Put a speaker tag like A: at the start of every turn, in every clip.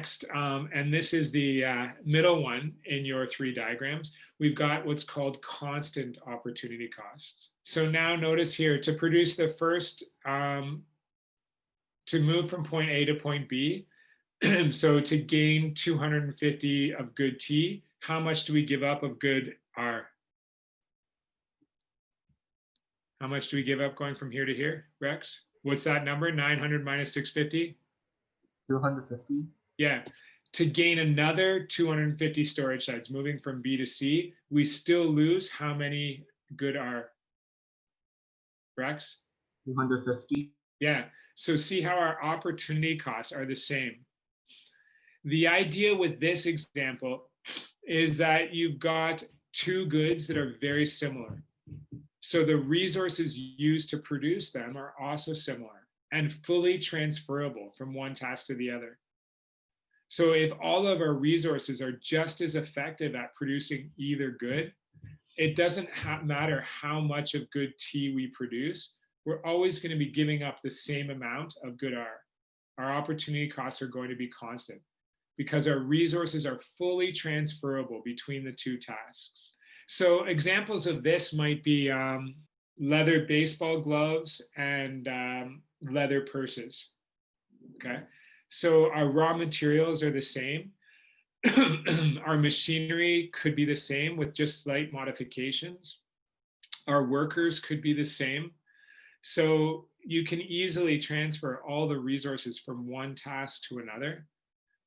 A: next, and this is the middle one in your three diagrams, we've got what's called constant opportunity costs. So now notice here, to produce the first, to move from point A to point B, so to gain 250 of good T, how much do we give up of good R? How much do we give up going from here to here, Rex? What's that number? 900 minus 650?
B: 250.
A: Yeah. To gain another 250 storage sites, moving from B to C, we still lose how many good R? Rex?
B: 250.
A: Yeah. So see how our opportunity costs are the same. The idea with this example is that you've got two goods that are very similar. So the resources used to produce them are also similar and fully transferable from one task to the other. So if all of our resources are just as effective at producing either good, it doesn't matter how much of good T we produce, we're always going to be giving up the same amount of good R. Our opportunity costs are going to be constant because our resources are fully transferable between the two tasks. So examples of this might be leather baseball gloves and leather purses. Okay, so our raw materials are the same. Our machinery could be the same with just slight modifications. Our workers could be the same. So you can easily transfer all the resources from one task to another.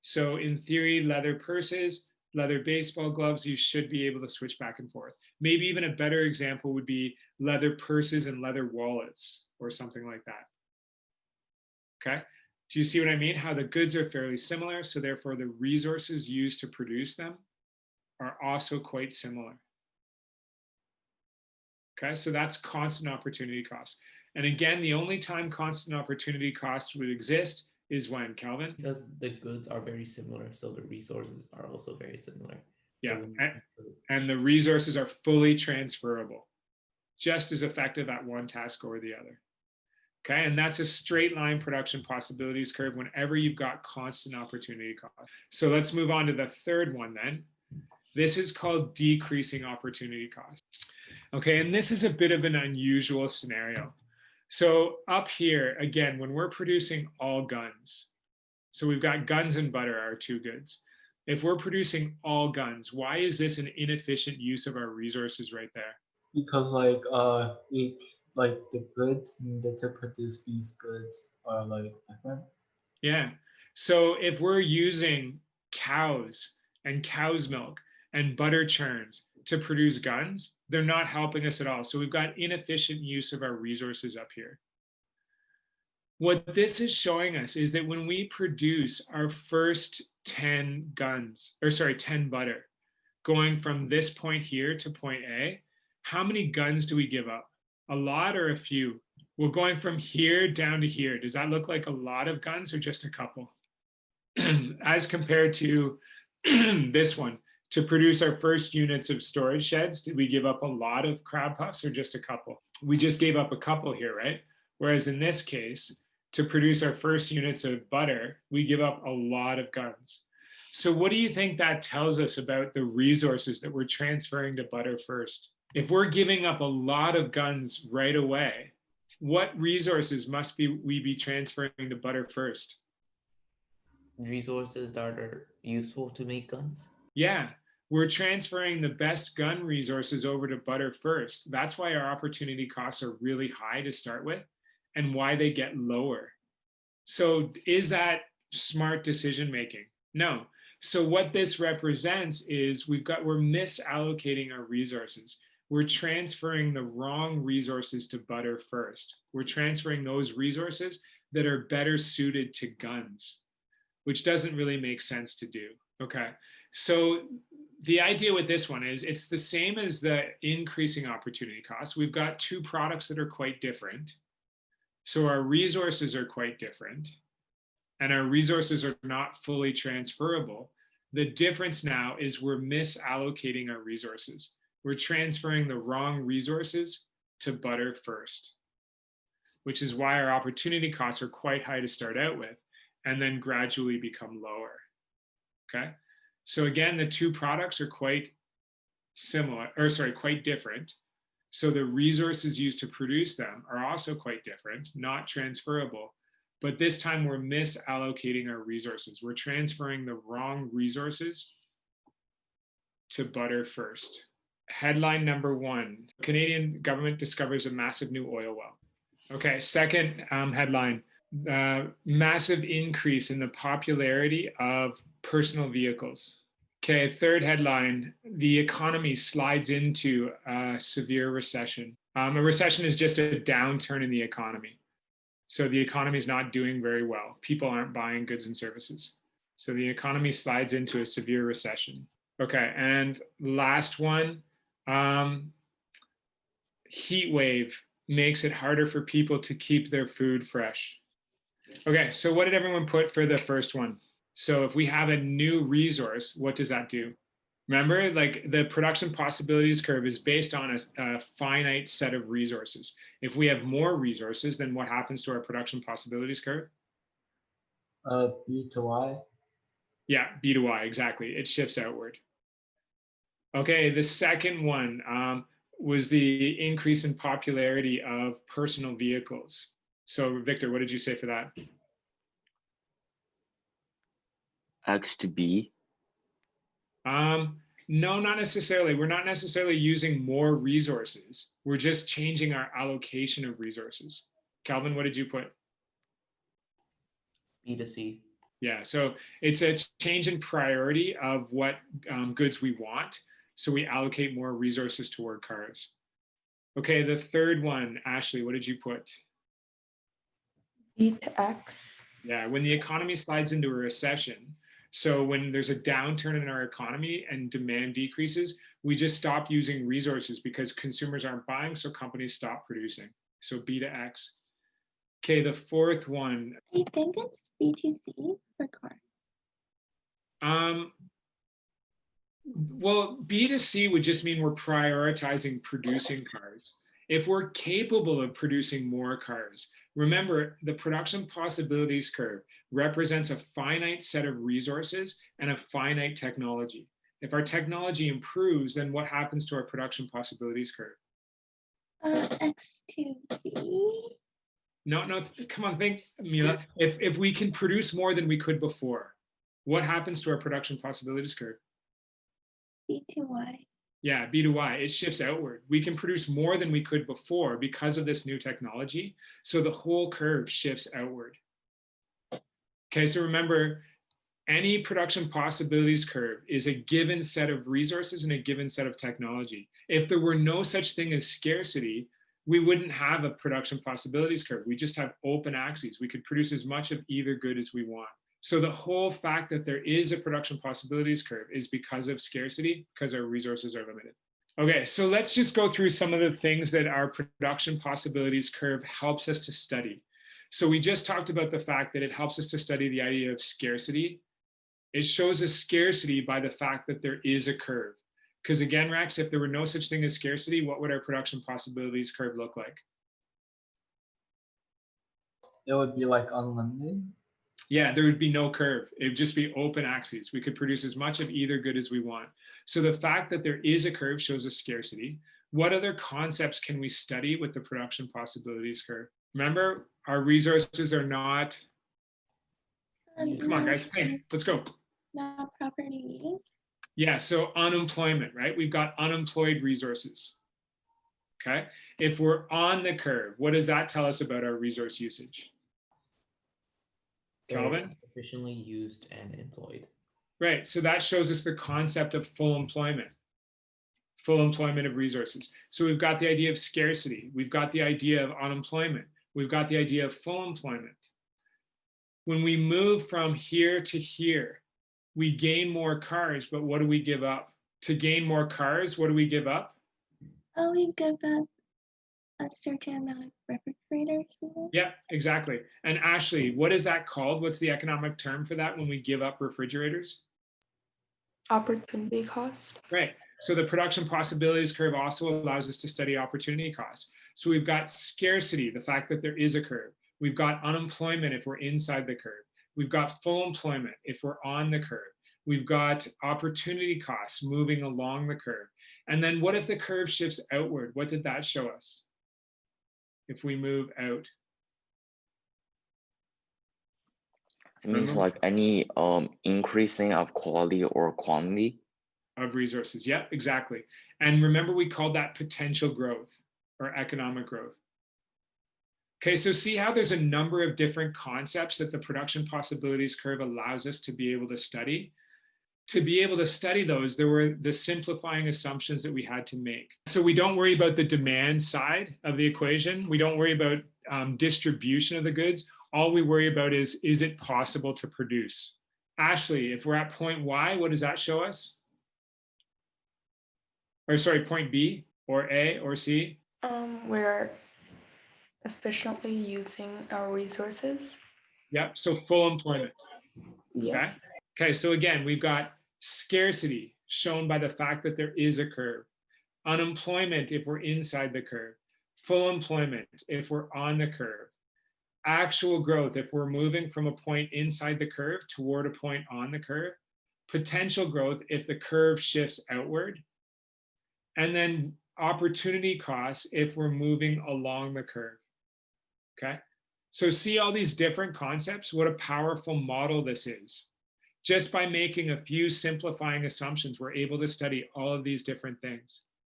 A: So in theory, leather purses, leather baseball gloves, you should be able to switch back and forth. Maybe even a better example would be leather purses and leather wallets or something like that. Okay, do you see what I mean? How the goods are fairly similar, so therefore the resources used to produce them are also quite similar. Okay, so that's constant opportunity cost. And again, the only time constant opportunity costs would exist is when, Calvin?
C: Because the goods are very similar, so the resources are also very similar.
A: Yeah,
C: So
A: and the resources are fully transferable, just as effective at one task or the other. Okay, and that's a straight line production possibilities curve whenever you've got constant opportunity cost. So let's move on to the third one then. This is called decreasing opportunity cost. Okay, and this is a bit of an unusual scenario. So up here, again, when we're producing all guns, so we've got guns and butter, our two goods. If we're producing all guns, why is this an inefficient use of our resources right there?
B: Because the goods needed to produce these goods are different.
A: Yeah. So if we're using cows and cow's milk and butter churns to produce guns, they're not helping us at all. So we've got inefficient use of our resources up here. What this is showing us is that when we produce our first 10 guns, or sorry, 10 butter, going from this point here to point A, how many guns do we give up? A lot or a few? We're going from here down to here. Does that look like a lot of guns or just a couple? As compared to this one, to produce our first units of storage sheds, did we give up a lot of crab puffs or just a couple? We just gave up a couple here, right? Whereas in this case, to produce our first units of butter, we give up a lot of guns. So what do you think that tells us about the resources that we're transferring to butter first? If we're giving up a lot of guns right away, what resources must we be transferring to butter first?
C: resources that are useful to make guns.
A: Yeah, we're transferring the best gun resources over to butter first. That's why our opportunity costs are really high to start with and why they get lower. So is that smart decision making? No. So what this represents is we're misallocating our resources. We're transferring the wrong resources to butter first. We're transferring those resources that are better suited to guns, which doesn't really make sense to do. Okay, so the idea with this one is it's the same as the increasing opportunity costs. We've got two products that are quite different. So our resources are quite different and our resources are not fully transferable. The difference now is we're misallocating our resources. We're transferring the wrong resources to butter first, which is why our opportunity costs are quite high to start out with and then gradually become lower. okay? So again, the two products are quite similar, or sorry, quite different. So the resources used to produce them are also quite different, not transferable. But this time we're misallocating our resources. We're transferring the wrong resources to butter first. Headline number 1, Canadian government discovers a massive new oil well. Okay, second headline, massive increase in the popularity of personal vehicles. Okay, third headline, the economy slides into a severe recession. A recession is just a downturn in the economy. So the economy is not doing very well. People aren't buying goods and services. So the economy slides into a severe recession. Okay, and last one, heat wave makes it harder for people to keep their food fresh. Okay, so what did everyone put for the first one? So if we have a new resource, what does that do? Remember, like the production possibilities curve is based on a finite set of resources. If we have more resources, then what happens to our production possibilities curve?
B: B to Y.
A: Yeah, B to Y, exactly. It shifts outward. Okay, the second one was the increase in popularity of personal vehicles. So Victor, what did you say for that?
D: X to B.
A: No, not necessarily. We're not necessarily using more resources. We're just changing our allocation of resources. Calvin, what did you put?
C: B to C.
A: Yeah, so it's a change in priority of what goods we want. So we allocate more resources toward cars. Okay, the third one, Ashley, what did you put?
E: B to X.
A: Yeah, when the economy slides into a recession, so when there's a downturn in our economy and demand decreases, we just stop using resources because consumers aren't buying, so companies stop producing. So B to X. Okay, the fourth one.
E: I think it's B to C for car.
A: Well, B to C would just mean we're prioritizing producing cars. If we're capable of producing more cars, remember the production possibilities curve represents a finite set of resources and a finite technology. If our technology improves, then what happens to our production possibilities curve?
E: X to B.
A: No, come on, think, Mila. If we can produce more than we could before, what happens to our production possibilities curve?
E: B to Y.
A: Yeah, B to Y, it shifts outward. We can produce more than we could before because of this new technology. So the whole curve shifts outward. Okay, so remember, any production possibilities curve is a given set of resources and a given set of technology. If there were no such thing as scarcity, we wouldn't have a production possibilities curve. We just have open axes. We could produce as much of either good as we want. So the whole fact that there is a production possibilities curve is because of scarcity, because our resources are limited. Okay, so let's just go through some of the things that our production possibilities curve helps us to study. So we just talked about the fact that it helps us to study the idea of scarcity. It shows us scarcity by the fact that there is a curve. Because again, Rex, if there were no such thing as scarcity, what would our production possibilities curve look like?
B: It would be like unlimited.
A: Yeah, there would be no curve. It would just be open axes. We could produce as much of either good as we want. So the fact that there is a curve shows us scarcity. What other concepts can we study with the production possibilities curve? Remember, our resources are not, come on guys, think, let's go.
E: Not property.
A: Yeah, so unemployment, right? We've got unemployed resources, okay? If we're on the curve, what does that tell us about our resource usage? Calvin?
C: Efficiently used and employed.
A: Right, so that shows us the concept of full employment of resources. So we've got the idea of scarcity. We've got the idea of unemployment. We've got the idea of full employment. When we move from here to here, we gain more cars, but what do we give up? To gain more cars, what do we give up?
E: Oh, we give up a certain amount of refrigerators.
A: Yeah, exactly. And Ashley, what is that called? What's the economic term for that when we give up refrigerators?
E: Opportunity cost.
A: Right. So the production possibilities curve also allows us to study opportunity costs. So we've got scarcity, the fact that there is a curve. We've got unemployment if we're inside the curve. We've got full employment if we're on the curve. We've got opportunity costs moving along the curve. And then what if the curve shifts outward? What did that show us? If we move out.
D: It means
A: Remember?
D: like any increasing of quality or quantity.
A: Of resources. Yep, exactly. And remember, we called that potential growth or economic growth. Okay, so see how there's a number of different concepts that the production possibilities curve allows us to be able to study. To be able to study those, there were the simplifying assumptions that we had to make. So we don't worry about the demand side of the equation. We don't worry about distribution of the goods. All we worry about is it possible to produce? Ashley, if we're at point Y, what does that show us? Or sorry, point B or A or C?
F: We're efficiently using our resources.
A: Yep, so full employment.
F: Yeah.
A: Okay. Okay, so again, we've got scarcity shown by the fact that there is a curve. Unemployment if we're inside the curve. Full employment if we're on the curve. Actual growth if we're moving from a point inside the curve toward a point on the curve. Potential growth if the curve shifts outward. And then opportunity costs if we're moving along the curve. Okay, so see all these different concepts, what a powerful model this is. Just by making a few simplifying assumptions, we're able to study all of these different things.